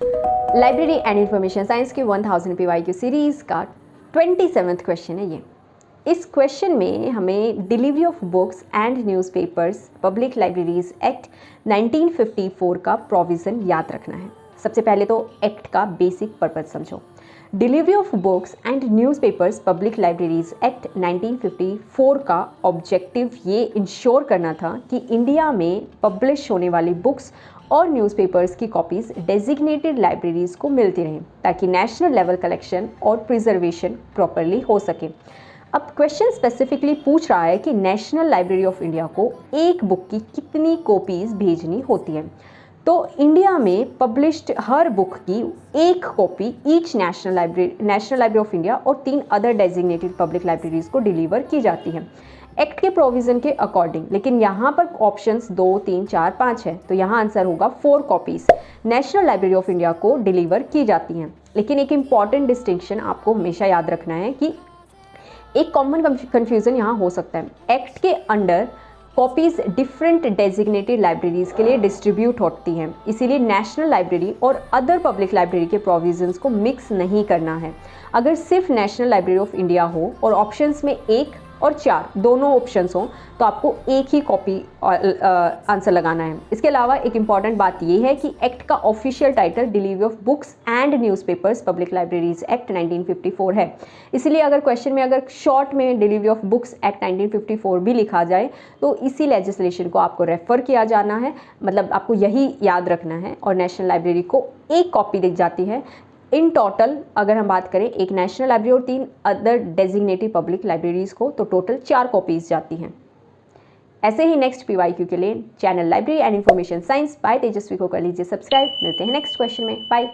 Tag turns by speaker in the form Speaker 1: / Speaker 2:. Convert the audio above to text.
Speaker 1: Library and information science की 1000 PYQ series का 27th question है ये। इस क्वेश्चन में हमें delivery of books and newspapers public libraries act 1954 का प्रोविज़न याद रखना है। सबसे पहले तो एक्ट का बेसिक पर्पज़ समझो। Delivery of books and newspapers public libraries act 1954 का ऑब्जेक्टिव ये इंश्योर करना था कि इंडिया में पब्लिश होने वाली बुक्स और न्यूज़पेपर्स की कॉपीज़ डेजिग्नेटेड लाइब्रेरीज़ को मिलती रहें ताकि नेशनल लेवल कलेक्शन और प्रिजर्वेशन प्रॉपरली हो सके। अब क्वेश्चन स्पेसिफिकली पूछ रहा है कि नेशनल लाइब्रेरी ऑफ इंडिया को एक बुक की कितनी कॉपीज़ भेजनी होती है। तो इंडिया में पब्लिश्ड हर बुक की एक copy each national library of India और 3 अदर डेजिग्नेटेड पब्लिक लाइब्रेरीज़ को डिलीवर की जाती है एक्ट के प्रोविज़न के अकॉर्डिंग। लेकिन यहाँ पर ऑप्शंस 2, 3, 4, 5 है, तो यहाँ आंसर होगा 4 copies national library of India को डिलीवर की जाती हैं। लेकिन एक इम्पॉर्टेंट डिस्टिंक्शन आपको हमेशा याद रखना है कि एक कॉमन कन्फ्यूज़न यहाँ हो सकता है। एक्ट के under copies different designated libraries के लिए डिस्ट्रीब्यूट होती हैं, इसीलिए नेशनल लाइब्रेरी और अदर पब्लिक लाइब्रेरी के प्रोविजंस को मिक्स नहीं करना है। अगर सिर्फ नेशनल लाइब्रेरी ऑफ इंडिया हो और ऑप्शंस में 1 और 4 दोनों ऑप्शंस हों तो आपको एक ही कॉपी आंसर लगाना है। इसके अलावा एक इम्पॉर्टेंट बात यह है कि एक्ट का official title delivery of books and newspapers public libraries act 1954 है। इसलिए अगर क्वेश्चन में अगर शॉर्ट में डिलीवरी ऑफ बुक्स एक्ट 1954 भी लिखा जाए तो इसी लेजिस्लेशन को आपको रेफ़र किया जाना है, मतलब आपको यही याद रखना है। और नेशनल लाइब्रेरी को एक कॉपी दी जाती है। इन टोटल अगर हम बात करें एक नेशनल लाइब्रेरी और 3 अदर डेजिग्नेटेड पब्लिक लाइब्रेरीज़ को, तो टोटल 4 कॉपीज़ जाती हैं। ऐसे ही नेक्स्ट PYQ के लिए channel library and information science by Tejaswi को कर लीजिए सब्सक्राइब। मिलते हैं नेक्स्ट क्वेश्चन में। बाय।